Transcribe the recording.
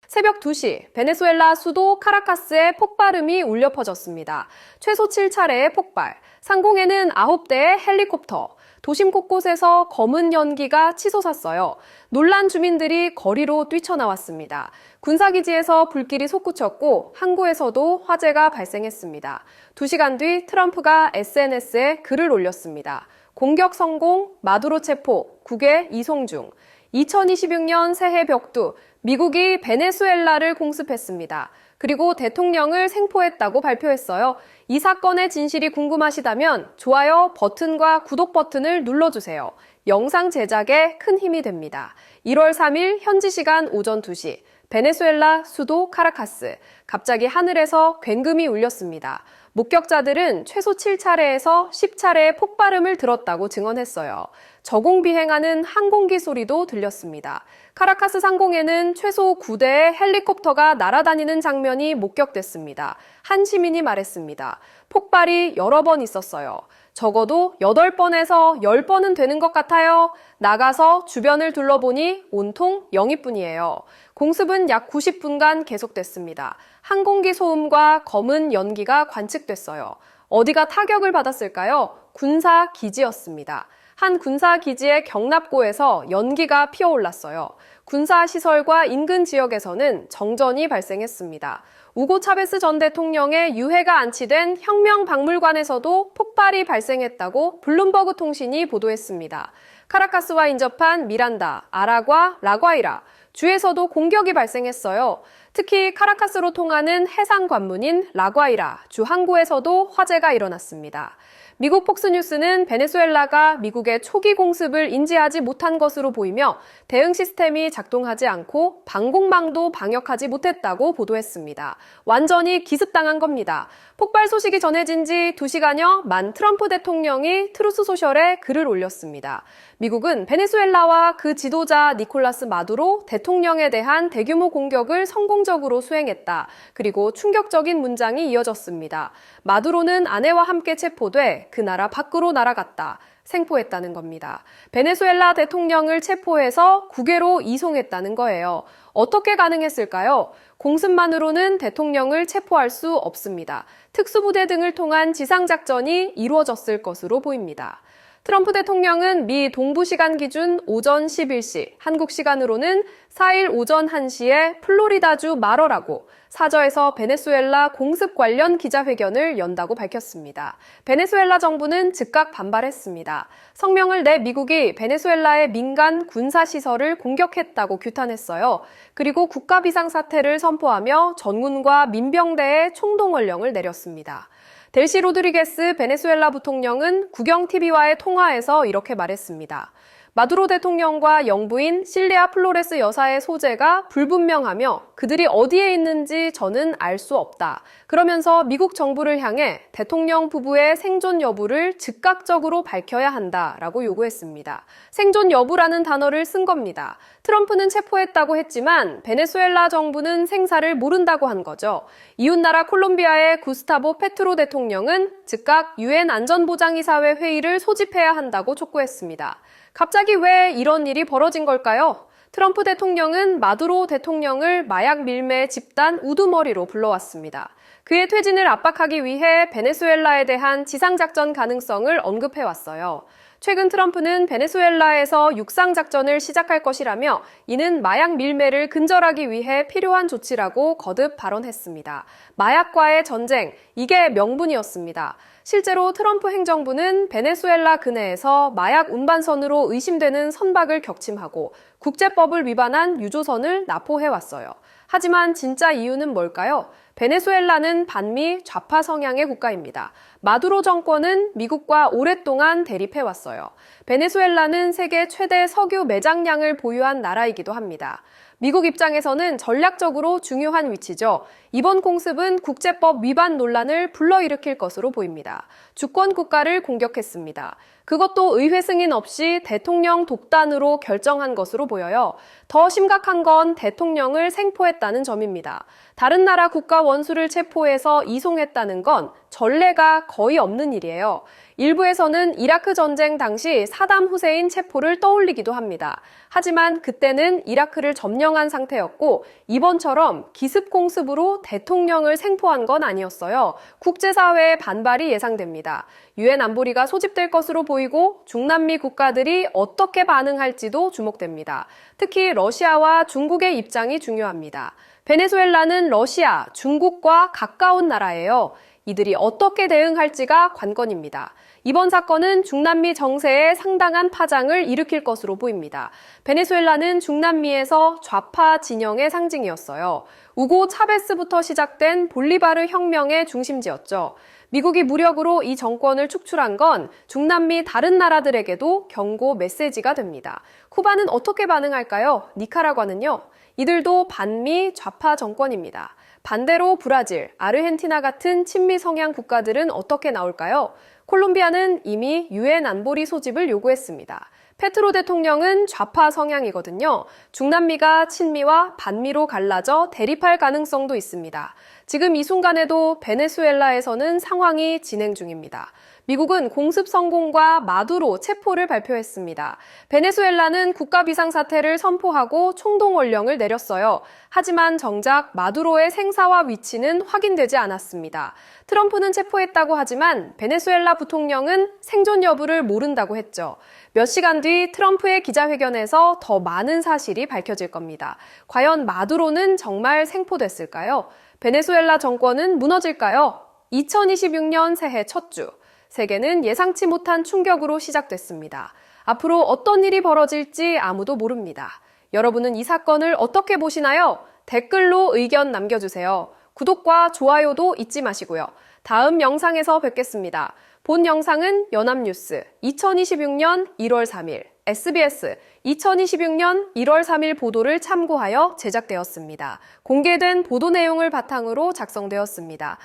새벽 2시 베네수엘라 수도 카라카스에 폭발음이 울려 퍼졌습니다. 최소 7차례의 폭발, 상공에는 9대의 헬리콥터, 도심 곳곳에서 검은 연기가 치솟았어요. 놀란 주민들이 거리로 뛰쳐나왔습니다. 군사기지에서 불길이 솟구쳤고 항구에서도 화재가 발생했습니다. 2시간 뒤 트럼프가 SNS에 글을 올렸습니다. 공격 성공, 마두로 체포, 국외 이송 중. 2026년 새해 벽두, 미국이 베네수엘라를 공습했습니다. 그리고 대통령을 생포했다고 발표했어요. 이 사건의 진실이 궁금하시다면 좋아요 버튼과 구독 버튼을 눌러주세요. 영상 제작에 큰 힘이 됩니다. 1월 3일 현지 시간 오전 2시, 베네수엘라 수도 카라카스. 갑자기 하늘에서 굉금이 울렸습니다. 목격자들은 최소 7차례에서 10차례의 폭발음을 들었다고 증언했어요. 저공 비행하는 항공기 소리도 들렸습니다. 카라카스 상공에는 최소 9대의 헬리콥터가 날아다니는 장면이 목격됐습니다. 한 시민이 말했습니다. 폭발이 여러 번 있었어요. 적어도 8번에서 10번은 되는 것 같아요. 나가서 주변을 둘러보니 온통 0이뿐이에요. 공습은 약 90분간 계속됐습니다. 항공기 소음과 검은 연기가 관측됐어요. 어디가 타격을 받았을까요? 군사 기지였습니다. 한 군사 기지의 경납고에서 연기가 피어올랐어요. 군사 시설과 인근 지역에서는 정전이 발생했습니다. 우고 차베스 전 대통령의 유해가 안치된 혁명박물관에서도 폭발이 발생했다고 블룸버그 통신이 보도했습니다. 카라카스와 인접한 미란다, 아라과, 라과이라, 주에서도 공격이 발생했어요. 특히 카라카스로 통하는 해상 관문인 라과이라, 주 항구에서도 화재가 일어났습니다. 미국 폭스뉴스는 베네수엘라가 미국의 초기 공습을 인지하지 못한 것으로 보이며 대응 시스템이 작동하지 않고 방공망도 방역하지 못했다고 보도했습니다. 완전히 기습당한 겁니다. 폭발 소식이 전해진 지 2시간여 만 트럼프 대통령이 트루스 소셜에 글을 올렸습니다. 미국은 베네수엘라와 그 지도자 니콜라스 마두로 대통령에 대한 대규모 공격을 성공적으로 수행했다. 그리고 충격적인 문장이 이어졌습니다. 마두로는 아내와 함께 체포돼 그 나라 밖으로 날아갔다. 생포했다는 겁니다. 베네수엘라 대통령을 체포해서 국외로 이송했다는 거예요. 어떻게 가능했을까요? 공습만으로는 대통령을 체포할 수 없습니다. 특수부대 등을 통한 지상작전이 이루어졌을 것으로 보입니다. 트럼프 대통령은 미 동부 시간 기준 오전 11시, 한국 시간으로는 4일 오전 1시에 플로리다주 마러라고 사저에서 베네수엘라 공습 관련 기자회견을 연다고 밝혔습니다. 베네수엘라 정부는 즉각 반발했습니다. 성명을 내 미국이 베네수엘라의 민간 군사시설을 공격했다고 규탄했어요. 그리고 국가 비상사태를 선포하며 전군과 민병대에 총동원령을 내렸습니다. 델시 로드리게스 베네수엘라 부통령은 국영TV와의 통화에서 이렇게 말했습니다. 마두로 대통령과 영부인 실리아 플로레스 여사의 소재가 불분명하며 그들이 어디에 있는지 저는 알 수 없다. 그러면서 미국 정부를 향해 대통령 부부의 생존 여부를 즉각적으로 밝혀야 한다라고 요구했습니다. 생존 여부라는 단어를 쓴 겁니다. 트럼프는 체포했다고 했지만 베네수엘라 정부는 생사를 모른다고 한 거죠. 이웃나라 콜롬비아의 구스타보 페트로 대통령은 즉각 유엔 안전보장이사회 회의를 소집해야 한다고 촉구했습니다. 갑자기 왜 이런 일이 벌어진 걸까요? 트럼프 대통령은 마두로 대통령을 마약 밀매 집단 우두머리로 불러왔습니다. 그의 퇴진을 압박하기 위해 베네수엘라에 대한 지상작전 가능성을 언급해왔어요. 최근 트럼프는 베네수엘라에서 육상작전을 시작할 것이라며 이는 마약 밀매를 근절하기 위해 필요한 조치라고 거듭 발언했습니다. 마약과의 전쟁, 이게 명분이었습니다. 실제로 트럼프 행정부는 베네수엘라 근해에서 마약 운반선으로 의심되는 선박을 격침하고 국제법을 위반한 유조선을 납포해왔어요. 하지만 진짜 이유는 뭘까요? 베네수엘라는 반미 좌파 성향의 국가입니다. 마두로 정권은 미국과 오랫동안 대립해왔어요. 베네수엘라는 세계 최대 석유 매장량을 보유한 나라이기도 합니다. 미국 입장에서는 전략적으로 중요한 위치죠. 이번 공습은 국제법 위반 논란을 불러일으킬 것으로 보입니다. 주권 국가를 공격했습니다. 그것도 의회 승인 없이 대통령 독단으로 결정한 것으로 보여요. 더 심각한 건 대통령을 생포했다는 점입니다. 다른 나라 국가 원수를 체포해서 이송했다는 건 전례가 거의 없는 일이에요. 일부에서는 이라크 전쟁 당시 사담 후세인 체포를 떠올리기도 합니다. 하지만 그때는 이라크를 점령한 상태였고 이번처럼 기습 공습으로 대통령을 생포한 건 아니었어요. 국제사회의 반발이 예상됩니다. 유엔 안보리가 소집될 것으로 보이고 중남미 국가들이 어떻게 반응할지도 주목됩니다. 특히 러시아와 중국의 입장이 중요합니다. 베네수엘라는 러시아, 중국과 가까운 나라예요. 이들이 어떻게 대응할지가 관건입니다. 이번 사건은 중남미 정세에 상당한 파장을 일으킬 것으로 보입니다. 베네수엘라는 중남미에서 좌파 진영의 상징이었어요. 우고 차베스부터 시작된 볼리바르 혁명의 중심지였죠. 미국이 무력으로 이 정권을 축출한 건 중남미 다른 나라들에게도 경고 메시지가 됩니다. 쿠바는 어떻게 반응할까요? 니카라과는요? 이들도 반미 좌파 정권입니다. 반대로 브라질, 아르헨티나 같은 친미 성향 국가들은 어떻게 나올까요? 콜롬비아는 이미 유엔 안보리 소집을 요구했습니다. 페트로 대통령은 좌파 성향이거든요. 중남미가 친미와 반미로 갈라져 대립할 가능성도 있습니다. 지금 이 순간에도 베네수엘라에서는 상황이 진행 중입니다. 미국은 공습 성공과 마두로 체포를 발표했습니다. 베네수엘라는 국가 비상사태를 선포하고 총동원령을 내렸어요. 하지만 정작 마두로의 생사와 위치는 확인되지 않았습니다. 트럼프는 체포했다고 하지만 베네수엘라 부통령은 생존 여부를 모른다고 했죠. 몇 시간 뒤 트럼프의 기자회견에서 더 많은 사실이 밝혀질 겁니다. 과연 마두로는 정말 생포됐을까요? 베네수엘라 정권은 무너질까요? 2026년 새해 첫 주. 세계는 예상치 못한 충격으로 시작됐습니다. 앞으로 어떤 일이 벌어질지 아무도 모릅니다. 여러분은 이 사건을 어떻게 보시나요? 댓글로 의견 남겨주세요. 구독과 좋아요도 잊지 마시고요. 다음 영상에서 뵙겠습니다. 본 영상은 연합뉴스 2026년 1월 3일, SBS 2026년 1월 3일 보도를 참고하여 제작되었습니다. 공개된 보도 내용을 바탕으로 작성되었습니다.